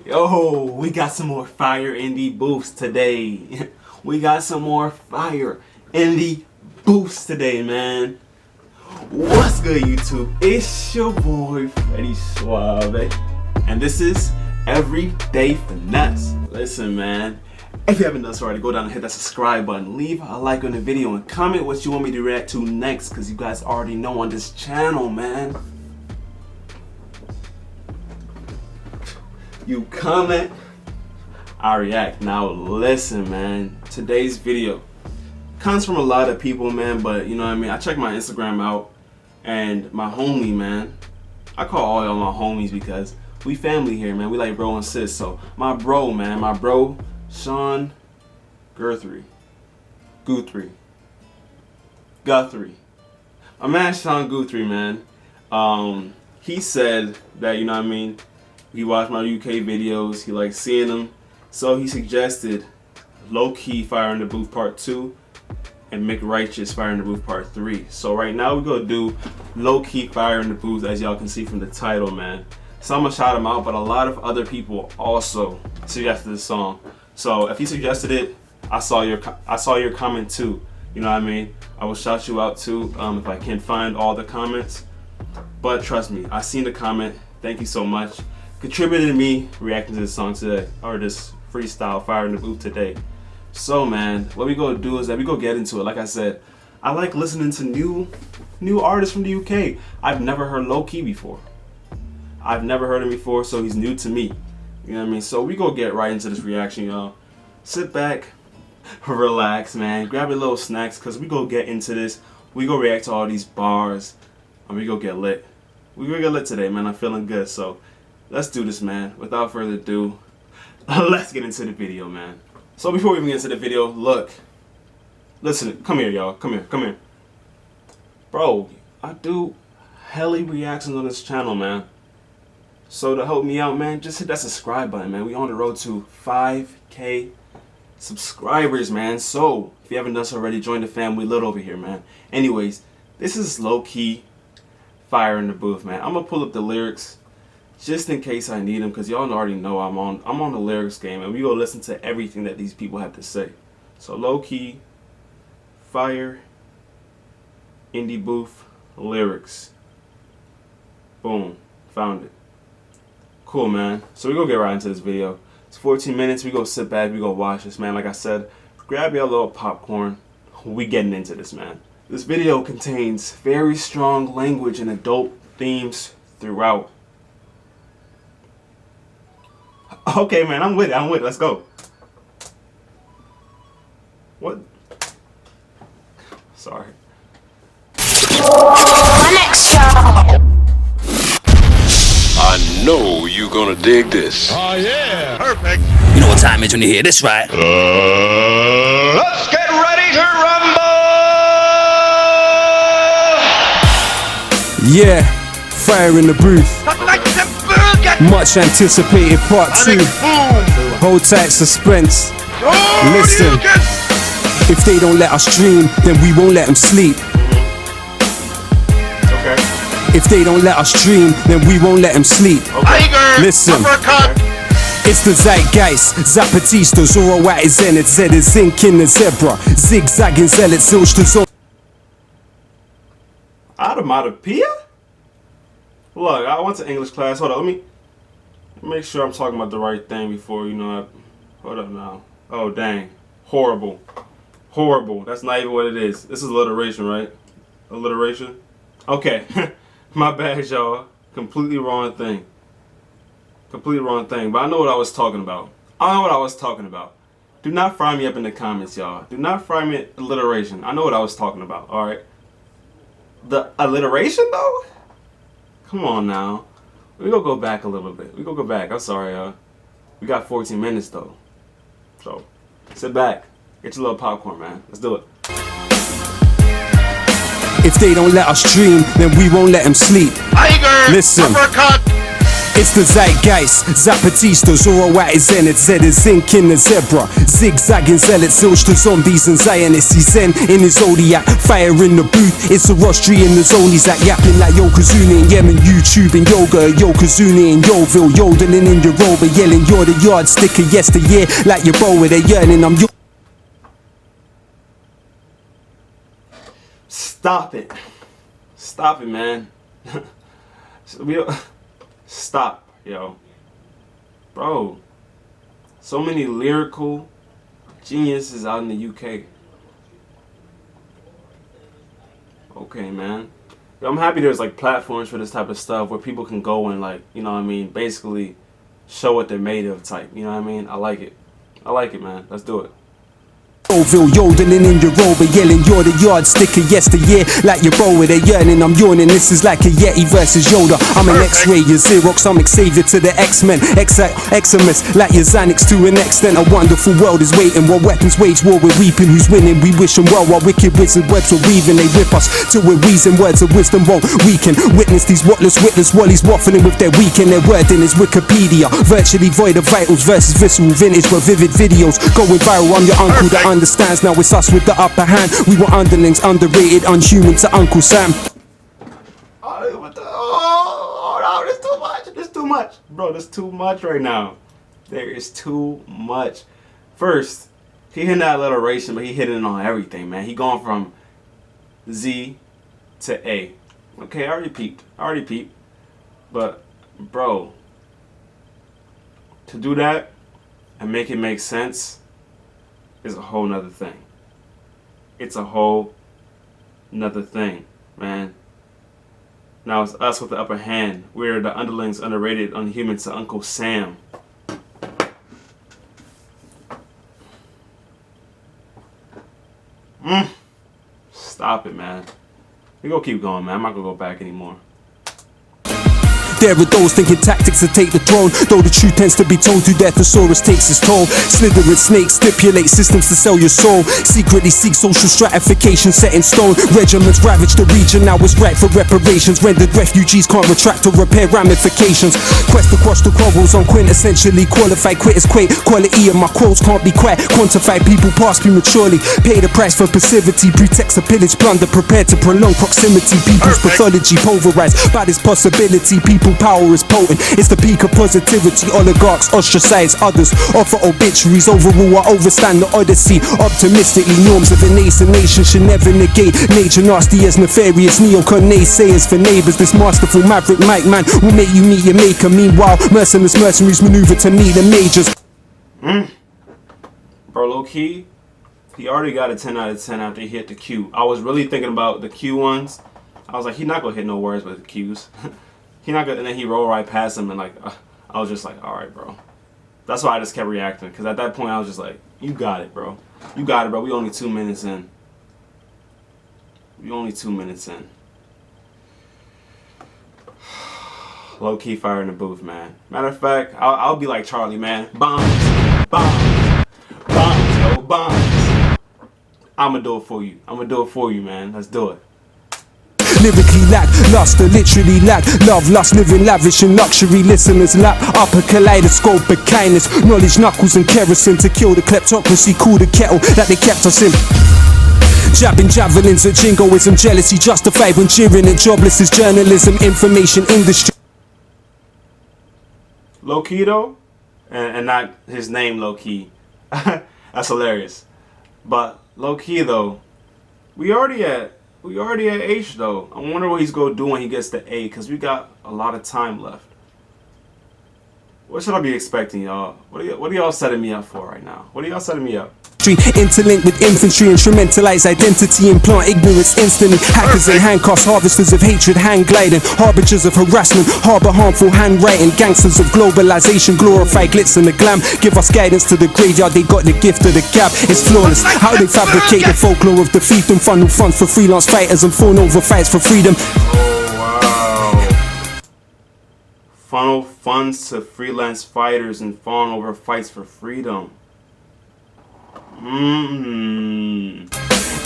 Yo, we got some more fire in the booths today. We got some more fire in the booths today, man. What's good, YouTube? It's your boy, Freddy Suave. And this is Everyday Finesse. Listen, man. If you haven't done so already, go down and hit that subscribe button. Leave a like on the video and comment what you want me to react to next, because you guys already know on this channel, man. You comment, I react. Now listen, man, today's video comes from a lot of people, man, but you know what I mean, I check my Instagram out, and my homie, man, I call all y'all my homies because we family here, man. We like bro and sis. So my bro, man, Sean Guthrie. My man Sean Guthrie, man, he said that, you know what I mean, he watched my UK videos, he liked seeing them, so he suggested Lowkey Fire in the Booth Part 2 and Mick Righteous Fire in the Booth Part 3. So right now we're gonna do Lowkey Fire in the Booth, as y'all can see from the title, man. So I'm gonna shout him out, but a lot of other people also suggested this song. So if he suggested it, I saw your comment too. You know what I mean? I will shout you out too if I can find all the comments. But trust me, I seen the comment. Thank you so much. Contributed to me reacting to this song today, or this freestyle Fire in the Booth today. So man, what we gonna do is that we go get into it. Like I said, I like listening to new artists from the UK. I've never heard Lowkey before. I've never heard him before, so he's new to me. You know what I mean? So we go get right into this reaction, y'all. Sit back, relax, man. Grab your little snacks, cause we go get into this. We go react to all these bars, and we go get lit. We gonna get lit today, man. I'm feeling good, so let's do this, man. Without further ado, let's get into the video, man. So before we even get into the video, look. Listen, come here, y'all. Come here. Bro, I do hella reactions on this channel, man. So to help me out, man, just hit that subscribe button, man. We on the road to 5K subscribers, man. So if you haven't done so already, join the fam. We lit over here, man. Anyways, this is Lowkey Fire in the Booth, man. I'm gonna pull up the lyrics just in case I need them, because y'all already know I'm on the lyrics game, and we go listen to everything that these people have to say. So Lowkey Fire in the Booth lyrics. Boom, found it. Cool, man. So we go get right into this video. It's 14 minutes. We go sit back. We go watch this, man. Like I said, grab your little popcorn. We getting into this, man. This video contains very strong language and adult themes throughout. Okay, man, I'm with it. Let's go. What? Sorry. Next show. I know you gonna dig this. Oh yeah, perfect. You know what time it is when you hear this, right? Let's get ready to rumble. Yeah, Fire in the Booth. Much anticipated part 2. Hold tight, suspense. Listen, if they don't let us dream, then we won't let them sleep. If they don't let us dream, then we won't let them sleep. Listen, it's the zeitgeist, Zapatista, Zora White is in it, Zed is zinc in the zebra, zigzagging zealot, zilch to zone. Automatopoeia? Look, I went to English class. Hold on, let me make sure I'm talking about the right thing before, you know, hold up now. Oh, dang. Horrible. That's not even what it is. This is alliteration, right? Alliteration? Okay. My bad, y'all. Completely wrong thing. But I know what I was talking about. Do not fry me up in the comments, y'all. Do not fry me at alliteration. I know what I was talking about, alright? The alliteration, though? Come on now. We gonna go back a little bit. I'm sorry, y'all. We got 14 minutes, though. So, sit back. Get your little popcorn, man. Let's do it. If they don't let us dream, then we won't let them sleep. Listen, It's the zeitgeist, Zapatistas, all at his zenith, Z is zinc in the zebra, zigzagging zealots, zilch to zombies and Zionists, he's zen in his zodiac, fire in the booth, it's a rostry in the zone, he's at yapping like Yokozuna in Yemen, YouTube and yoga, Yokozuna in Yoville, yodeling in your rover, yelling you're the yardstick of yesteryear, like your bow with a yearning, I'm your... Stop it. Stop it, man. Stop, yo. Bro. So many lyrical geniuses out in the UK. Okay, man. Yo, I'm happy there's like platforms for this type of stuff where people can go and like, you know what I mean, basically show what they're made of type. You know what I mean? I like it. I like it, man. Let's do it. Oville, yodeling in your rover, yelling you're the yardstick of yesteryear, like your bow with a yearning, I'm yawning, this is like a Yeti versus Yoda, I'm an X-ray, your Xerox, I'm Xavier to the X-Men, Eximus, like your Xanax to an extent, a wonderful world is waiting, while weapons wage war, we're reaping, who's winning, we wish them well, while wicked wizard webs are weaving, they rip us, till we're wheezing, words of wisdom won't weaken, witness these whatless witless wallies waffling with their weekend, their wording is Wikipedia, virtually void of vitals versus visceral vintage, but vivid videos, going viral, I'm your uncle that understands, now it's us with the upper hand, we were underlings, underrated, unhuman to Uncle Sam. Oh, no, there's too much, there's too much. Bro, there's too much right now. There is too much. First, he hit that alliteration, but he hit it on everything, man. He gone from Z to A. Okay, I already peeped. But, bro, to do that and make it make sense is a whole nother thing. It's a whole nother thing, man. Now it's us with the upper hand. We're the underlings, underrated, unhuman to Uncle Sam. Stop it, man. We gonna keep going, man. I'm not gonna go back anymore. There are those thinking tactics to take the throne, though the truth tends to be told who their thesaurus takes its toll. Slithering snakes stipulate systems to sell your soul, secretly seek social stratification set in stone. Regiments ravage the region, now it's right for reparations, rendered refugees can't retract or repair ramifications. Quest across the quarrels on quintessentially qualified critters quake, quality of my quotes can't be quite quantified, people pass prematurely, pay the price for passivity, pretext of pillage plunder, prepared to prolong proximity, people's pathology pulverized by this possibility, people power is potent, it's the peak of positivity, oligarchs ostracize others, offer obituaries, overrule or overstand the odyssey, optimistically norms of a nascent nation should never negate nature, nasty as nefarious neocon naysayers for neighbors, this masterful maverick mic man will make you meet your maker, meanwhile merciless mercenaries maneuver to meet the majors. Bro, Lowkey, he already got a 10 out of 10 after he hit the Q. I was really thinking about the Q ones. I was like, he's not gonna hit no words with the Qs. He not gonna, and then he rolled right past him, and like, I was just like, all right, bro. That's why I just kept reacting, because at that point I was just like, you got it, bro. You got it, bro. We only 2 minutes in. We only 2 minutes in. Low-key fire in the booth, man. Matter of fact, I'll be like Charlie, man. Bombs, bombs, bombs, yo, bombs. I'ma do it for you. I'ma do it for you, man. Let's do it. Lyrically lack, luster, literally lack love, lust, living lavish in luxury, listeners lap up a kaleidoscope of kindness, knowledge, knuckles and kerosene to kill the kleptocracy, cool the kettle that they kept us in. Jabbing javelins at jingoism, jealousy justified when cheering at jobless is journalism, information industry. Lowkey though, and not his name Lowkey. That's hilarious. But Lowkey though, we already at H though. I wonder what he's gonna do when he gets to A, because we got a lot of time left. What should I be expecting, y'all? What are y'all setting me up for right now? What are y'all setting me up? Interlinked with infantry, instrumentalize identity, implant ignorance instantly. Hackers and handcuffs, harvesters of hatred, hand gliding, harbingers of harassment, harbor harmful handwriting, gangsters of globalization, glorify glitz and the glam, give us guidance to the graveyard, they got the gift of the gap, it's flawless, how they fabricate the folklore of defeat and funnel funds for freelance fighters and fawn over fights for freedom. Oh wow. Funnel funds to freelance fighters and fawn over fights for freedom.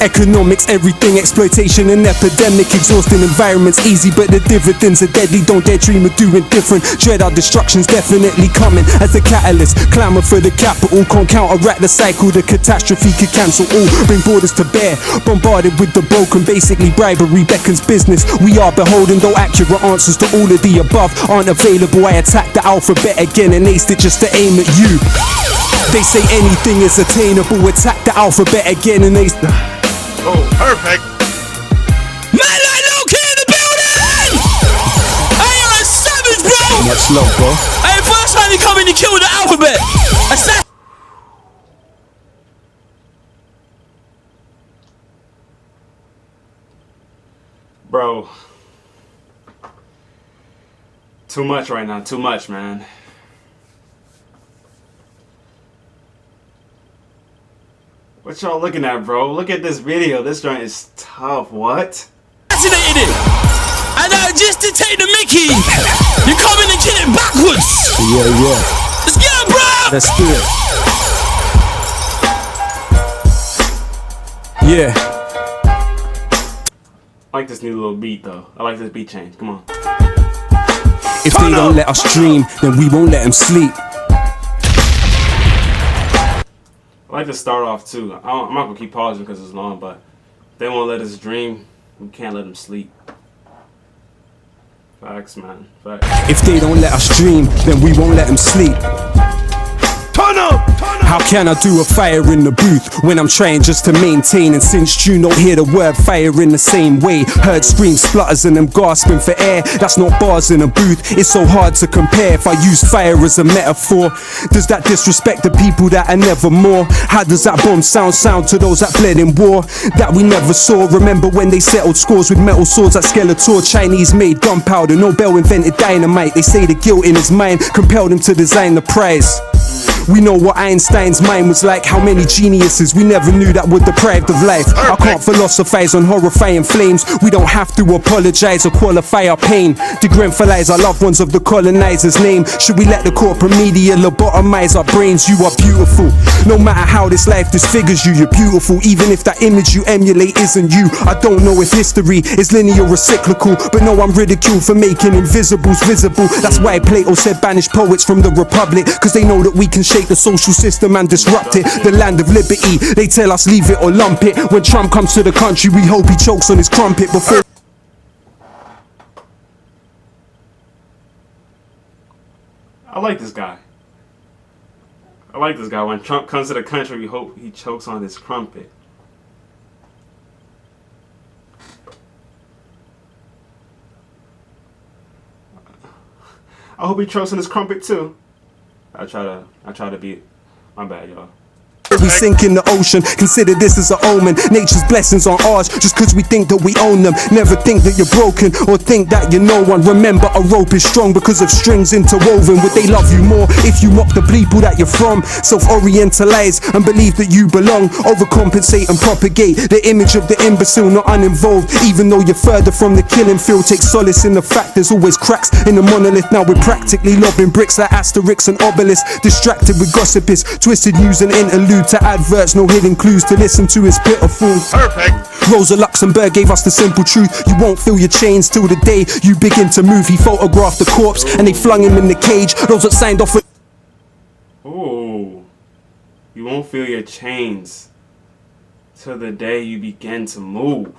Economics, everything, exploitation and epidemic. Exhausting environments, easy but the dividends are deadly. Don't dare dream of doing different. Dread our destruction's definitely coming as the catalyst. Clamour for the capital, can't counteract the cycle. The catastrophe could cancel all, bring borders to bear. Bombarded with the broken, basically bribery beckons business. We are beholden, though accurate answers to all of the above aren't available. I attacked the alphabet again and aced it just to aim at you. They say anything is attainable. Attack the alphabet again and aced. Oh, perfect. Man like Lowkey in the building! Hey, you're a savage, bro! Much love, bro. Hey, first time you come in, you kill the alphabet. Bro. Too much right now. Too much, man. What y'all looking at, bro? Look at this video. This joint is tough. What? Fascinated it. And just to take the mickey, you come in and kill it backwards. Yeah. Let's get it, bro. Let's do it. Yeah. I like this new little beat, though. I like this beat change. Come on. If they don't let us dream, then we won't let them sleep. I like to start off, too. I'm not going to keep pausing because it's long, but if they won't let us dream, we can't let them sleep. Facts, man. Facts. If they don't let us dream, then we won't let them sleep. Turn up! How can I do a fire in the booth when I'm trying just to maintain? And since June don't hear the word fire in the same way, heard screams, splutters and them gasping for air. That's not bars in a booth, it's so hard to compare. If I use fire as a metaphor, does that disrespect the people that are never more? How does that bomb sound to those that bled in war that we never saw? Remember when they settled scores with metal swords at Skeletor? Chinese made gunpowder, Nobel invented dynamite. They say the guilt in his mind compelled him to design the prize. We know what Einstein's mind was like. How many geniuses we never knew that were deprived of life. I can't philosophize on horrifying flames. We don't have to apologize or qualify our pain. Degremphalize our loved ones of the colonizer's name. Should we let the corporate media lobotomize our brains? You are beautiful. No matter how this life disfigures you, you're beautiful. Even if that image you emulate isn't you. I don't know if history is linear or cyclical, but no, I'm ridiculed for making invisibles visible. That's why Plato said banish poets from the Republic, cause they know that we can shake the social system and disrupt it. The land of liberty, they tell us leave it or lump it. When Trump comes to the country, we hope he chokes on his crumpet before. I like this guy. I like this guy. When Trump comes to the country, we hope he chokes on his crumpet. I hope he chokes on his crumpet too. I try to be. My bad, y'all. We sink in the ocean, consider this as an omen. Nature's blessings aren't ours just cause we think that we own them. Never think that you're broken or think that you're no one. Remember, a rope is strong because of strings interwoven. Would they love you more if you mock the people that you're from? Self-orientalize and believe that you belong. Overcompensate and propagate the image of the imbecile, not uninvolved. Even though you're further from the killing field, take solace in the fact there's always cracks in the monolith. Now we're practically lobbing bricks like Asterix and Obelisk. Distracted with gossipists, twisted news and interlude to adverts, no hidden clues to listen to is pitiful. Perfect. Rosa Luxemburg gave us the simple truth. You won't feel your chains till the day you begin to move. He photographed the corpse and they flung him in the cage. Those that signed off with Ooh. You won't feel your chains till the day you begin to move.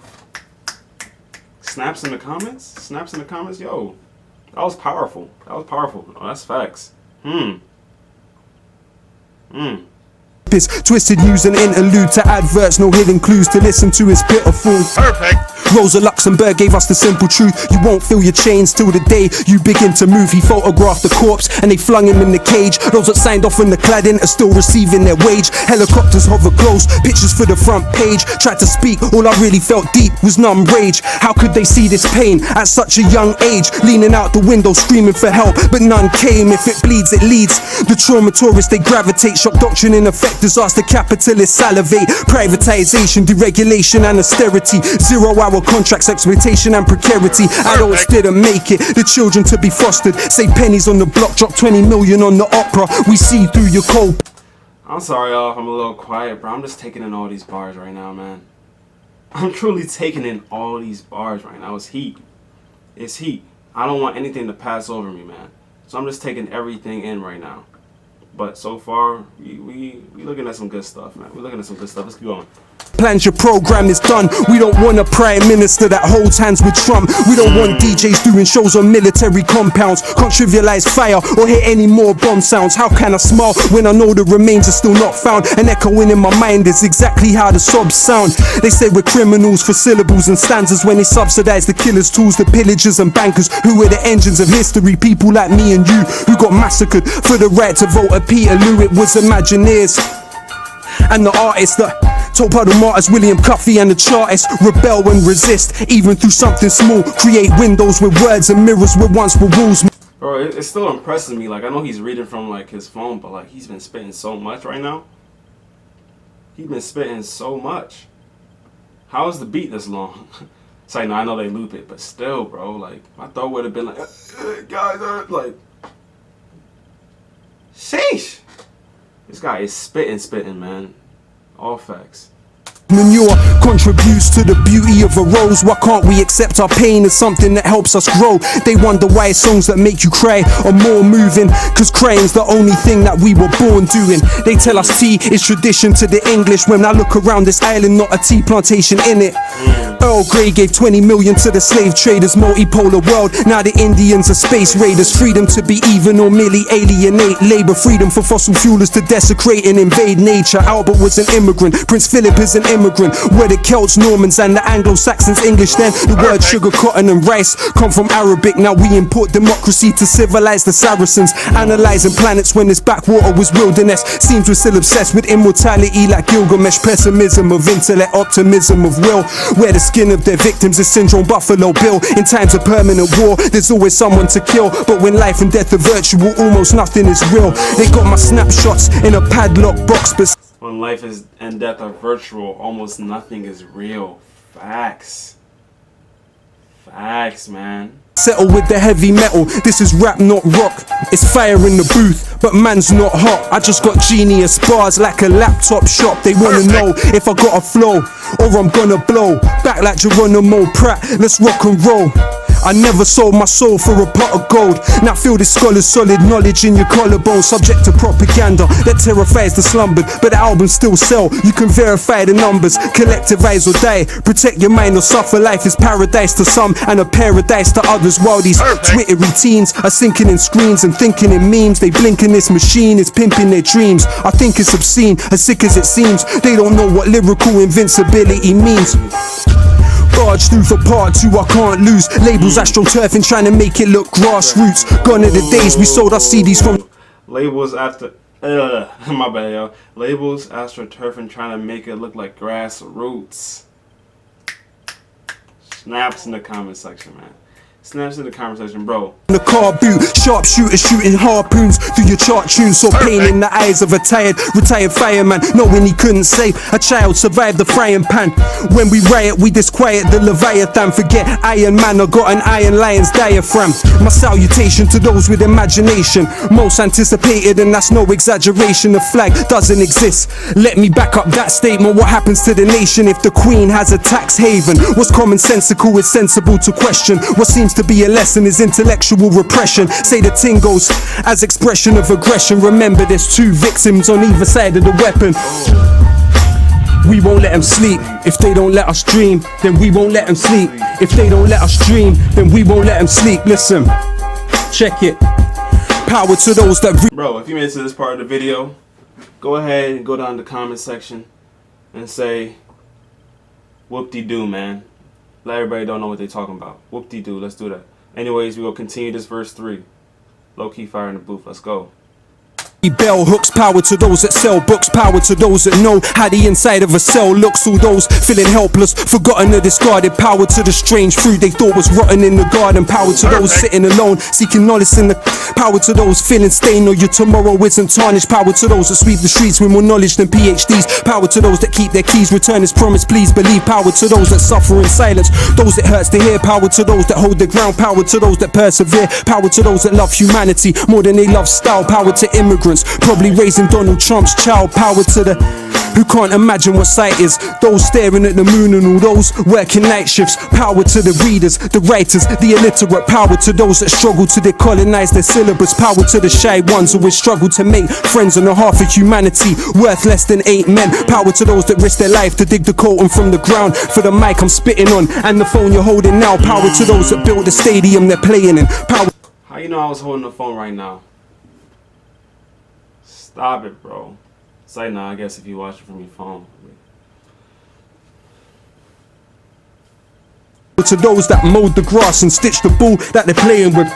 Snaps in the comments? Snaps in the comments? Yo, that was powerful. That was powerful. Oh, that's facts. Twisted news and interlude to adverts, no hidden clues to listen to is pitiful. Perfect. Rosa Luxemburg gave us the simple truth. You won't feel your chains till the day you begin to move. He photographed the corpse and they flung him in the cage. Those that signed off in the cladding are still receiving their wage. Helicopters hover close, pictures for the front page. Tried to speak, all I really felt deep was numb rage. How could they see this pain at such a young age? Leaning out the window screaming for help, but none came. If it bleeds, it leads. The trauma tourists, they gravitate. Shock doctrine in effect, disaster capitalists salivate. Privatization, deregulation and austerity. 0-hour contracts, exploitation and precarity. Adults didn't make it, the children to be fostered. Save pennies on the block, drop 20 million on the opera. We see through your cold. I'm sorry, y'all, if I'm a little quiet, bro. I'm just taking in all these bars right now, man. I'm truly taking in all these bars right now. It's heat. It's heat. I don't want anything to pass over me, man. So I'm just taking everything in right now. But so far, we looking at some good stuff, man. We're looking at some good stuff. Let's keep going. Plans, your program is done. We don't want a prime minister that holds hands with Trump. We don't want DJs doing shows on military compounds. Can't trivialize fire or hear any more bomb sounds. How can I smile when I know the remains are still not found? An echoing in my mind is exactly how the sobs sound. They say we're criminals for syllables and stanzas when they subsidize the killers, tools, the pillagers and bankers who were the engines of history. People like me and you who got massacred for the right to vote at Peterloo. It was Imagineers and the artists that told puddle martyrs, William Cuffy and the chartists, rebel and resist, even through something small. Create windows with words and mirrors where once were walls. Bro, it still impresses me. Like, I know he's reading from like his phone, but like he's been spitting so much right now. He's been spitting so much. How is the beat this long? It's like, no, I know they loop it, but still, bro, like my throat would have been like, guys, like, sheesh. This guy is spitting, man. All facts. Manure contributes to the beauty of a rose. Why can't we accept our pain as something that helps us grow? They wonder why songs that make you cry are more moving, cause crying's the only thing that we were born doing. They tell us tea is tradition to the English. When I look around this island, not a tea plantation in it. Earl Grey gave 20 million to the slave traders. Multipolar world, now the Indians are space raiders. Freedom to be even or merely alienate labor. Freedom for fossil fuelers to desecrate and invade nature. Albert was an immigrant, Prince Philip is an immigrant. Where the Celts, Normans and the Anglo-Saxons English. Then the word sugar, cotton and rice come from Arabic. Now we import democracy to civilize the Saracens. Analyzing planets when this backwater was wilderness. Seems we're still obsessed with immortality like Gilgamesh. Pessimism of intellect, optimism of will. Where the skin of their victims is syndrome Buffalo Bill. In times of permanent war, there's always someone to kill. But when life and death are virtual, almost nothing is real. They got my snapshots in a padlock box, but when life and death are virtual, almost nothing is real. Facts. Facts, man. settle with the heavy metal. This is rap, not rock. It's fire in the booth, but man's not hot. I just got genius bars like a laptop shop. They wanna know if I got a flow or I'm gonna blow back like Geronimo Pratt. Let's rock and roll. I never sold my soul for a pot of gold. Now feel this scholar's solid knowledge in your collarbone. Subject to propaganda that terrifies the slumbered, but the albums still sell. You can verify the numbers. Collectivize or die. Protect your mind or suffer. Life is paradise to some and a paradise to others. While these twittery teens are sinking in screens and thinking in memes. They blink in this machine is pimping their dreams. I think it's obscene, as sick as it seems. They don't know what lyrical invincibility means. Barge through for part 2, I can't lose. Labels astroturfing, trying to make it look grassroots. Gone are the days we sold our CDs from. Labels after my bad, yo. Labels astroturfing, trying to make it look like grassroots. Snaps in the comment section, man. Snaps in the comment section, bro. The car boot, sharpshooter shooting harpoons through your chart tunes. Saw pain in the eyes of a retired fireman, knowing he couldn't save a child, survived the frying pan. When we riot, we disquiet the Leviathan. Forget Iron Man, I got an Iron Lion's diaphragm. My salutation to those with imagination, most anticipated, and that's no exaggeration. The flag doesn't exist. Let me back up that statement. What happens to the nation if the Queen has a tax haven? What's commonsensical is sensible to question. What seems to be a lesson is intellectual repression. Say the ting goes as expression of aggression. Remember there's two victims on either side of the weapon. We won't let them sleep. If they don't let us dream, then we won't let them sleep. If they don't let us dream, then we won't let them sleep. Listen, check it. Power to those that bro, if you made it to this part of the video, go ahead and go down to the comment section and say whoop-de-doo, man. Let everybody don't know what they're talking about. Whoop-de-doo, let's do that. Anyways, we will continue this verse 3. Low-key fire in the booth, let's go. Bell hooks, power to those that sell books, power to those that know how the inside of a cell looks. All those feeling helpless, forgotten or discarded, power to the strange fruit they thought was rotten in the garden. Power to those sitting alone, seeking knowledge in the power to those feeling stained or your tomorrow isn't tarnished. Power to those that sweep the streets with more knowledge than PhDs. Power to those that keep their keys, return as promised, please believe. Power to those that suffer in silence, those it hurts to hear. Power to those that hold their ground, power to those that persevere. Power to those that love humanity more than they love style. Power to immigrants, probably raising Donald Trump's child. Power to the who can't imagine what sight is. Those staring at the moon and all those working night shifts. Power to the readers, the writers, the illiterate. Power to those that struggle to decolonize their syllabus. Power to the shy ones who always struggle to make friends on a half of humanity worth less than 8 men. Power to those that risk their life to dig the colton from the ground. For the mic I'm spitting on and the phone you're holding now. Power to those that built the stadium they're playing in. Power. How you know I was holding the phone right now? Stop it, bro. It's like, nah, I guess if you watch it from your phone. To those that mowed the grass and stitched the ball that they're playing with.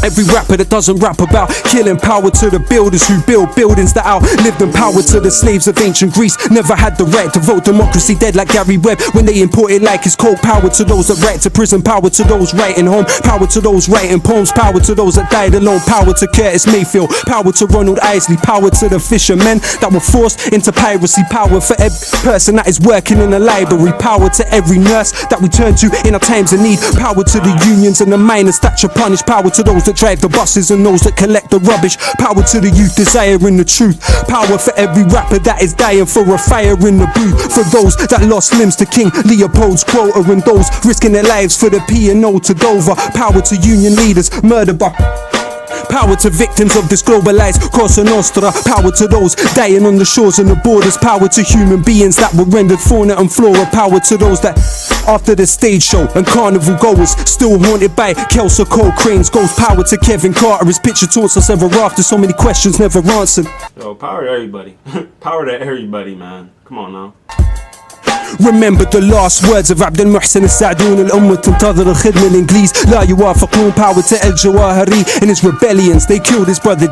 Every rapper that doesn't rap about killing. Power to the builders who build buildings that outlived them. Power to the slaves of ancient Greece, never had the right to vote. Democracy dead like Gary Webb when they import it like it's cold. Power to those that write to prison. Power to those writing home. Power to those writing poems. Power to those that died alone. Power to Curtis Mayfield. Power to Ronald Isley. Power to the fishermen that were forced into piracy. Power for every person that is working in a library. Power to every nurse that we turn to in our times of need. Power to the unions and the miners that should punish. Power to those that drive the buses and those that collect the rubbish. Power to the youth desiring the truth. Power for every rapper that is dying for a fire in the booth. For those that lost limbs to King Leopold's quota and those risking their lives for the P&O to Dover. Power to union leaders murdered by. Power to victims of this globalized Cosa Nostra. Power to those dying on the shores and the borders. Power to human beings that were rendered fauna and flora. Power to those that after the stage show and carnival goers still haunted by Kelso Cole Crane's ghost. Power to Kevin Carter, his picture taunts us ever after. So many questions never answered. Yo, power to everybody. Power to everybody, man. Come on now. Remember the last words of عبد المحسن السعدون. الأمة تنتظر الخدمة الإنجليز لا يوافقون. Power to El Jawahiri and his rebellions. They killed his brother.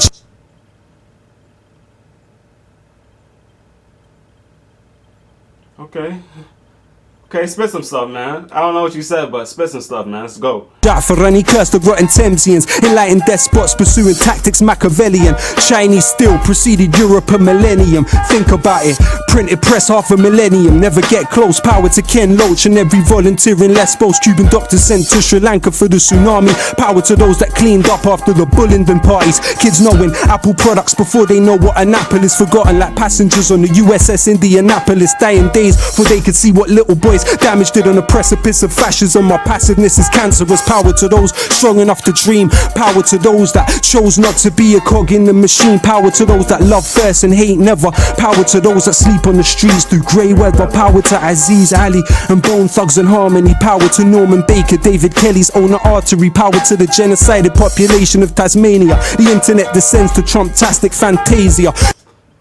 Okay, spit some stuff, man. I don't know what you said, but spit some stuff, man. Let's go. Ja'far and he cursed the rotten Thamesians. Enlightened despots pursuing tactics Machiavellian. Chinese still preceded Europe a millennium. Think about it. Printed press half a millennium. Never get close. Power to Ken Loach and every volunteer in Lesbos. Cuban doctors sent to Sri Lanka for the tsunami. Power to those that cleaned up after the Bullingdon parties. Kids knowing Apple products before they know what an apple is. Forgotten like passengers on the USS Indianapolis. Dying days before they could see what little boys damaged it on the precipice of fascism. My passiveness is cancerous. Power to those strong enough to dream. Power to those that chose not to be a cog in the machine. Power to those that love first and hate never. Power to those that sleep on the streets through grey weather. Power to Aziz Ali and Bone Thugs and Harmony. Power to Norman Baker, David Kelly's owner artery. Power to the genocided population of Tasmania. The internet descends to Trump-tastic fantasia.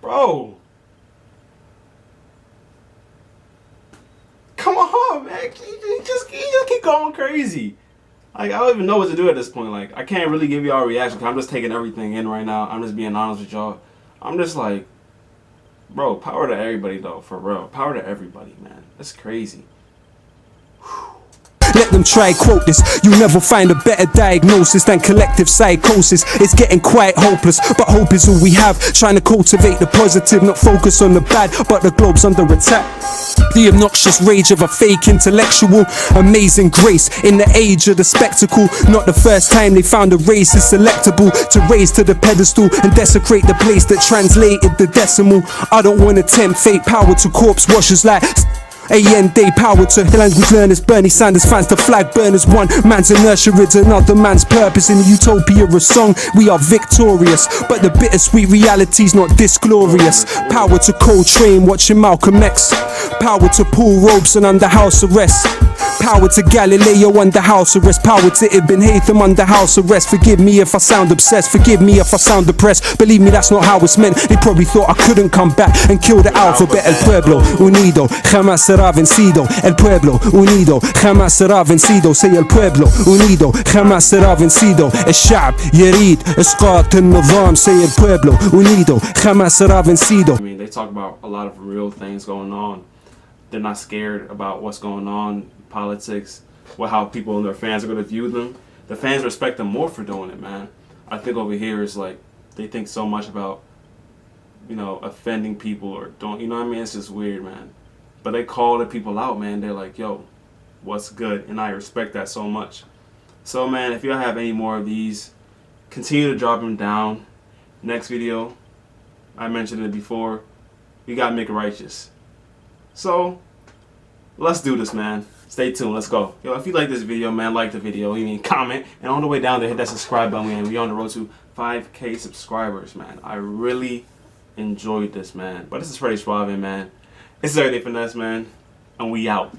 Bro. Come on, man. You just keep going crazy. Like, I don't even know what to do at this point. Like, I can't really give y'all a reaction because I'm just taking everything in right now. I'm just being honest with y'all. I'm just like, bro, power to everybody, though, for real. Power to everybody, man. That's crazy. Let them try quote this. You'll never find a better diagnosis than collective psychosis. It's getting quite hopeless, but hope is all we have. Trying to cultivate the positive, not focus on the bad, but the globe's under attack. The obnoxious rage of a fake intellectual. Amazing grace in the age of the spectacle. Not the first time they found a race is selectable to raise to the pedestal and desecrate the place that translated the decimal. I don't want to tempt fate. Power to corpse washers like AN Day. Power to language learners, Bernie Sanders fans to flag burners. One man's inertia is another man's purpose. In the utopia of song we are victorious, but the bittersweet reality's not this glorious. Power to Coltrane watching Malcolm X. Power to Paul Robeson under house arrest. Power to Galileo under house arrest. Power to Ibn Haytham under house arrest. Forgive me if I sound obsessed, forgive me if I sound depressed. Believe me, that's not how it's meant. They probably thought I couldn't come back and kill the alphabet. El pueblo unido jamás será vencido. El pueblo unido jamás será vencido. Say el pueblo unido jamás será vencido. الشعب يريد إسقاط النظام. Say el pueblo unido jamás será vencido. I mean, they talk about a lot of real things going on. They're not scared about what's going on, politics, how people and their fans are going to view them. The fans respect them more for doing it, man. I think over here is like, they think so much about, you know, offending people or don't, you know what I mean? It's just weird, man. But they call the people out, man. They're like, yo, what's good? And I respect that so much. So, man, if y'all have any more of these, continue to drop them down. Next video, I mentioned it before, we gotta make it righteous. So let's do this, man. Stay tuned. Let's go. Yo, if you like this video, man, like the video. You mean comment, and on the way down there, hit that subscribe button. Man, we on the road to 5K subscribers, man. I really enjoyed this, man. But this is Freddie Suave, man. It's Everyday Finesse, man, and we out.